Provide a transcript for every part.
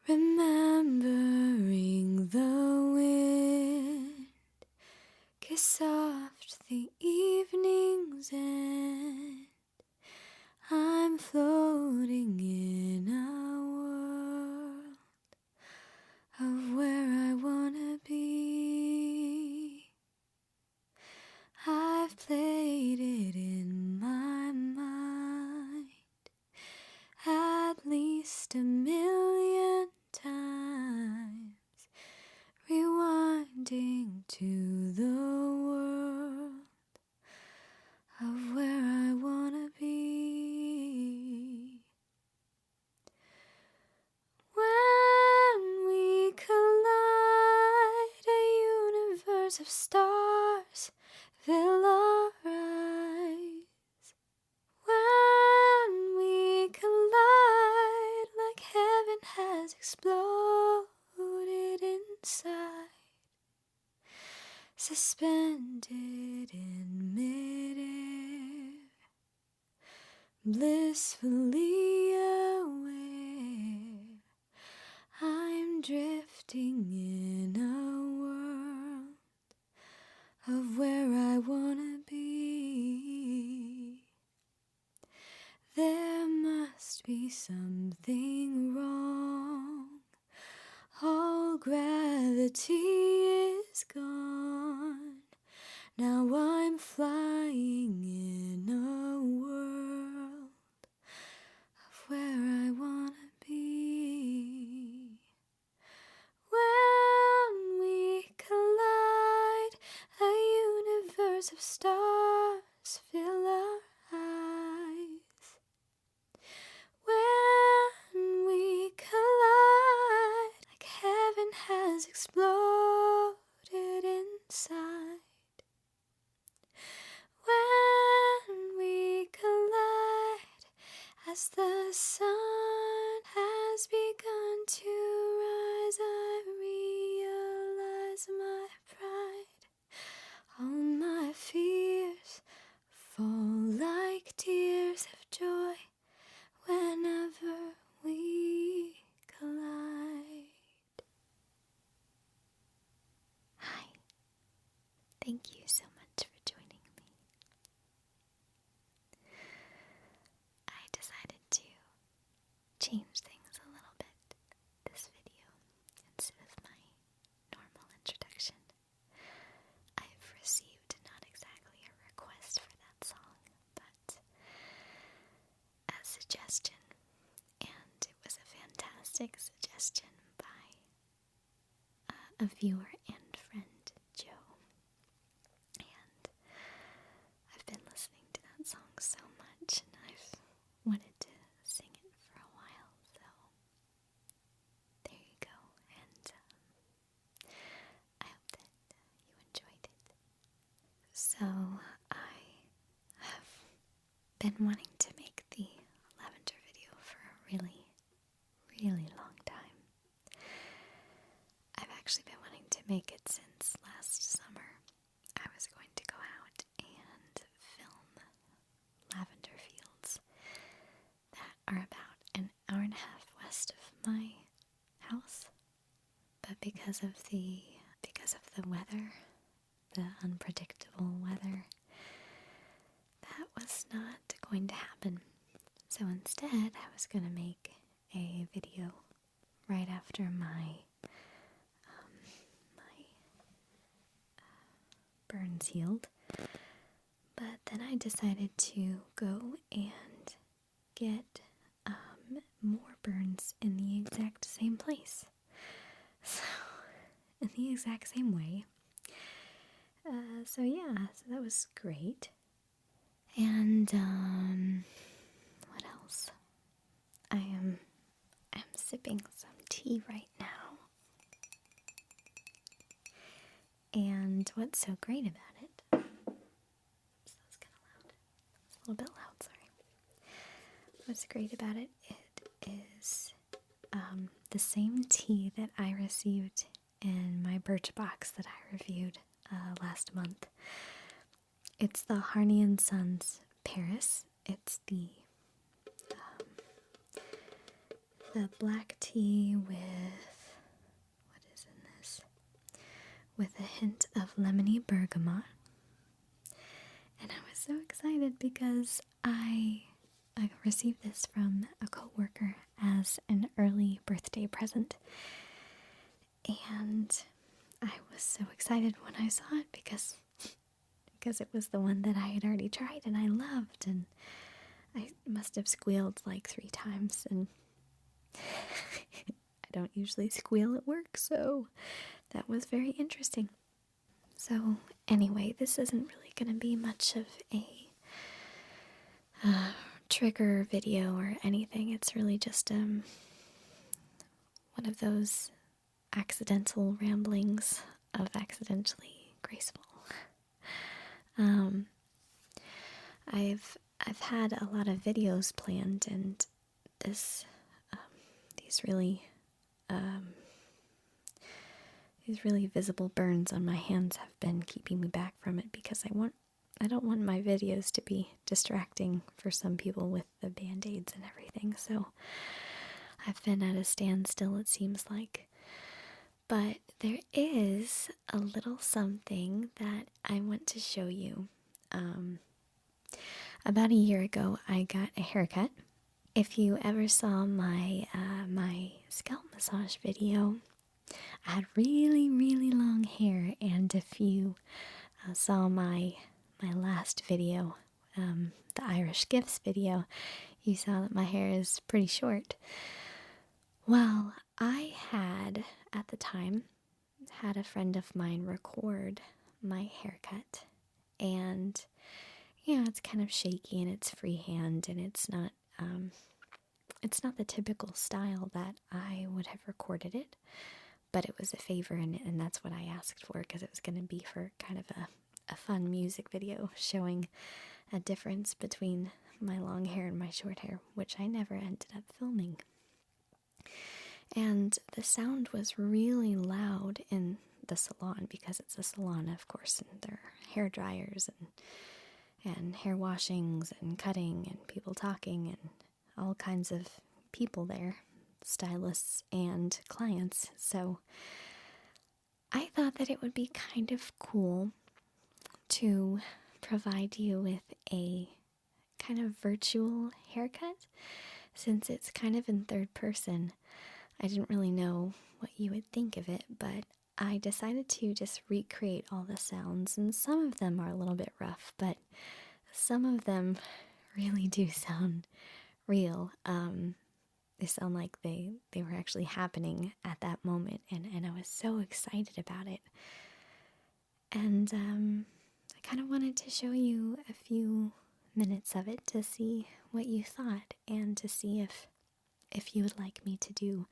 remembering the wind, kiss soft the evening's end. I'm floating in a world of where I wanna be. I've played it in my mind at least 1,000,000 times, rewinding to the world of where I wanna be. When we collide, a universe of stars fill our eyes. When we collide, like heaven has exploded inside, suspended in midair, blissfully aware. I'm drifting in a world of where I wanna be. There must be something wrong. All gravity is gone. Now I'm flying in a world of where I wanna be. When we collide, a universe of stars fill our eyes. When we collide, like heaven has exploded inside. When we collide, as the sun has begun to rise, I realize my pride. All my fears fall like tears of joy whenever we collide. Hi, thank you so much for joining me. I decided to change things a little bit this video. Instead of my normal introduction, I've received not exactly a request for that song, but a suggestion, and it was a fantastic suggestion by a viewer and friend, Joe. And I've been listening to that song so much, and I've wanted to sing it for a while, so there you go. And I hope that you enjoyed it. So I have been wanting to make the lavender video for a really, really long time. I've actually been wanting to make it since last summer. I was going to go out and film lavender fields that are about an hour and a half west of my house. But because of the weather, the unpredictable weather, that was not going to happen. So instead, I was going to make a video right after my burns healed. But then I decided to go and get more burns in the exact same place. So, in the exact same way. So that was great. And what else? I'm sipping some tea right now. And what's so great about it, so that's kind of loud. It's a little bit loud, sorry. What's great about it is the same tea that I received in my birch box that I reviewed last month. It's the Harney & Sons Paris. It's the the black tea with, what is in this? With a hint of lemony bergamot. And I was so excited because I received this from a coworker as an early birthday present. And I was so excited when I saw it because it was the one that I had already tried and I loved, and I must have squealed like 3 times, and I don't usually squeal at work, so that was very interesting. So anyway, this isn't really going to be much of a trigger video or anything. It's really just one of those accidental ramblings of Accidentally Graceful. I've had a lot of videos planned, and these really visible burns on my hands have been keeping me back from it because I don't want my videos to be distracting for some people with the band-aids and everything. So I've been at a standstill, it seems like. But there is a little something that I want to show you. About a year ago, I got a haircut. If you ever saw my scalp massage video, I had really, really long hair, and if you saw my last video, the Irish Gifts video, you saw that my hair is pretty short. Well, I had, at the time, had a friend of mine record my haircut, and it's kind of shaky and it's freehand, and it's not the typical style that I would have recorded it, but it was a favor, and that's what I asked for because it was going to be for kind of a fun music video showing a difference between my long hair and my short hair, which I never ended up filming. And the sound was really loud in the salon because it's a salon, of course, and there are hair dryers and hair washings and cutting and people talking and all kinds of people there, stylists and clients. So I thought that it would be kind of cool to provide you with a kind of virtual haircut. Since it's kind of in third person, I didn't really know what you would think of it, but I decided to just recreate all the sounds, and some of them are a little bit rough, but some of them really do sound real. They sound like they were actually happening at that moment, and I was so excited about it. And I kind of wanted to show you a few minutes of it to see what you thought, and to see if you would like me to do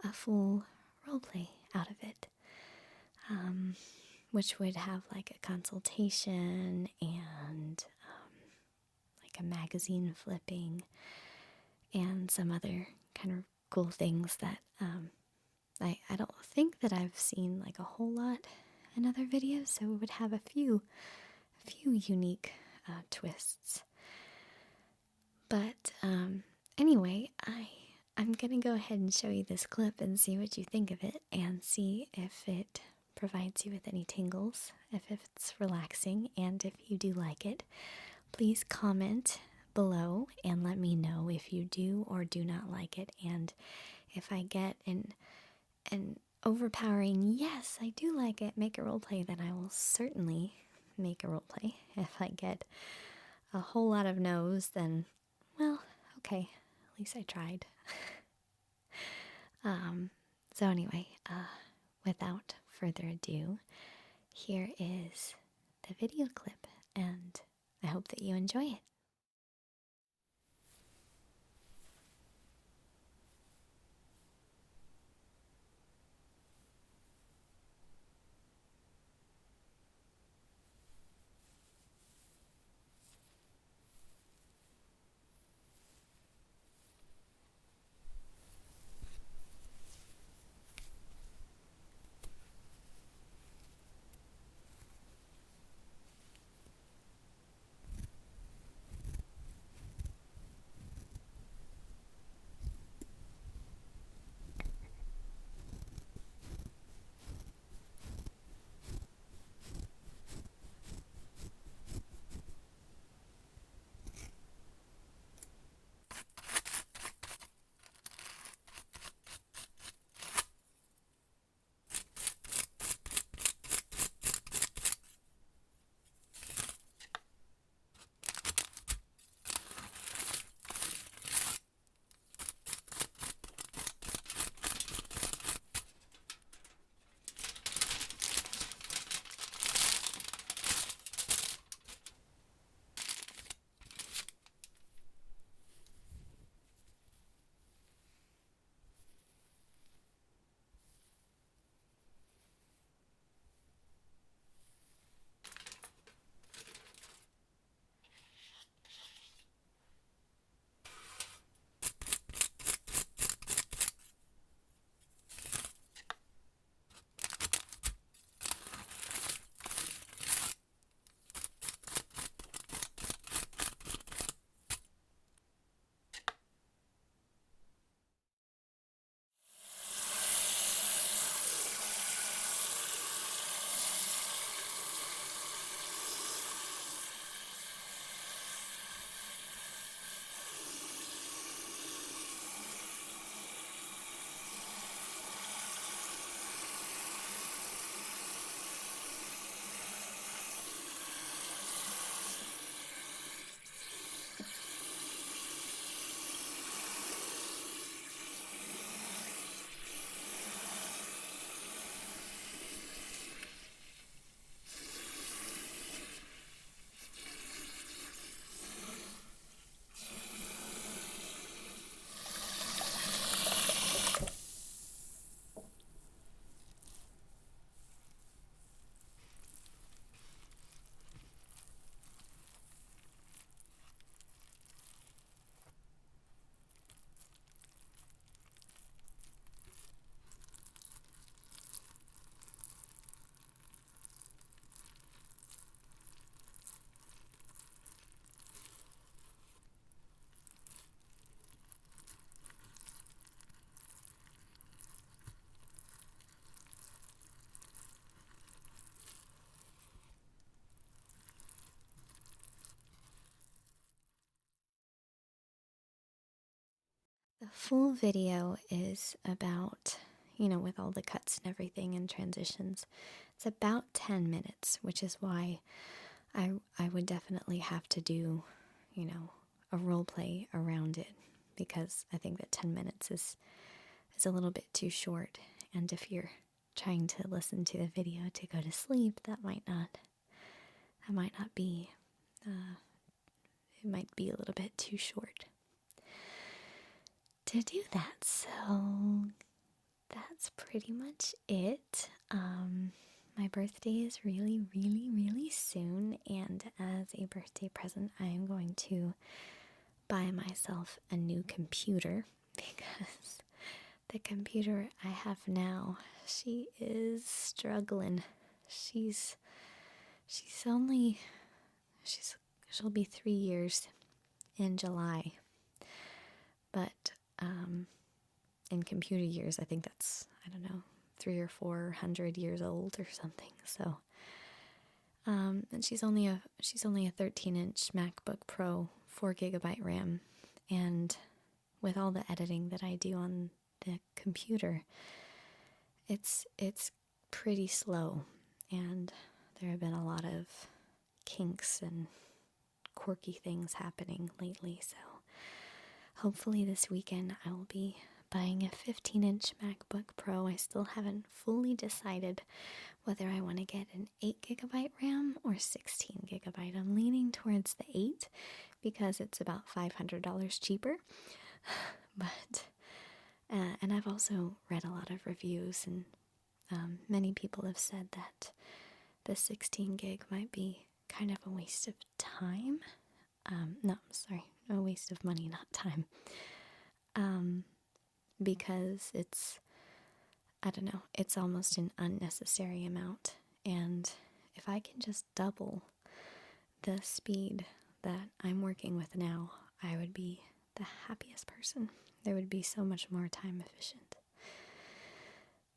a full roleplay out of it, which would have like a consultation and like a magazine flipping and some other kind of cool things that I don't think that I've seen like a whole lot in other videos, so it would have a few unique twists. But anyway, I'm gonna go ahead and show you this clip and see what you think of it, and see if it provides you with any tingles, if it's relaxing, and if you do like it. Please comment below and let me know if you do or do not like it, and if I get an overpowering yes, I do like it, make a roleplay, then I will certainly make a roleplay. If I get a whole lot of no's, then, well, okay, at least I tried. So anyway, without further ado, here is the video clip, and I hope that you enjoy it. full video is about, with all the cuts and everything and transitions, it's about 10 minutes, which is why I would definitely have to do, a role play around it, because I think that 10 minutes is a little bit too short. And if you're trying to listen to the video to go to sleep, that might not be, it might be a little bit too short to do that. So that's pretty much it. My birthday is really, really, really soon, and as a birthday present, I am going to buy myself a new computer, because the computer I have now, she is struggling. She'll be 3 years in July, but in computer years, I think that's, 300 or 400 years old or something. So, and she's only a 13-inch MacBook Pro, 4 GB RAM, and with all the editing that I do on the computer, it's pretty slow, and there have been a lot of kinks and quirky things happening lately. So hopefully this weekend I will be buying a 15-inch MacBook Pro. I still haven't fully decided whether I want to get an 8 GB RAM or 16 GB. I'm leaning towards the 8 because it's about $500 cheaper. But and I've also read a lot of reviews, and many people have said that the 16 gig might be kind of a waste of time. No, sorry, a waste of money, not time. Because it's almost an unnecessary amount. And if I can just double the speed that I'm working with now, I would be the happiest person. There would be so much more time efficient.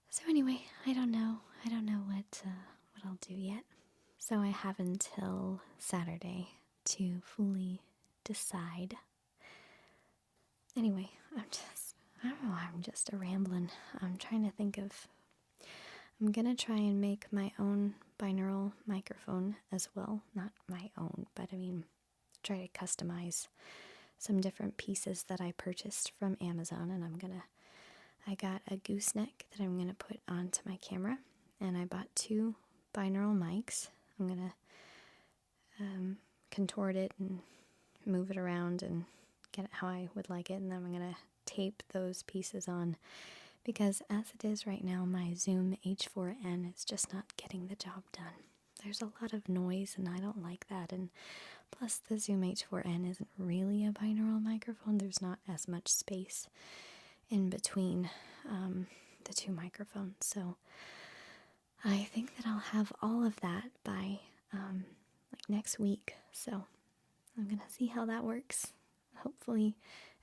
So anyway, I don't know what I'll do yet. So I have until Saturday to fully decide. Anyway, I'm just a rambling. I'm trying to think of, I'm gonna try and make my own binaural microphone as well. Not my own, but try to customize some different pieces that I purchased from Amazon, and I got a gooseneck that I'm gonna put onto my camera, and I bought 2 binaural mics. I'm gonna contort it and move it around and get it how I would like it, and then I'm gonna tape those pieces on, because as it is right now, my Zoom H4n is just not getting the job done. There's a lot of noise, and I don't like that, and plus the Zoom H4n isn't really a binaural microphone. There's not as much space in between the 2 microphones, so I think that I'll have all of that by next week. So I'm gonna see how that works. Hopefully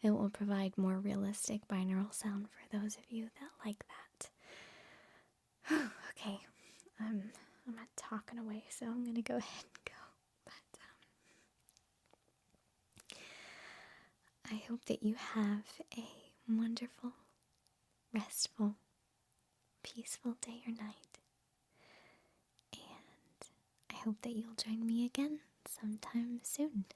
it will provide more realistic binaural sound for those of you that like that. Okay, I'm not talking away, so I'm gonna go ahead and go. But I hope that you have a wonderful, restful, peaceful day or night. And I hope that you'll join me again sometime soon.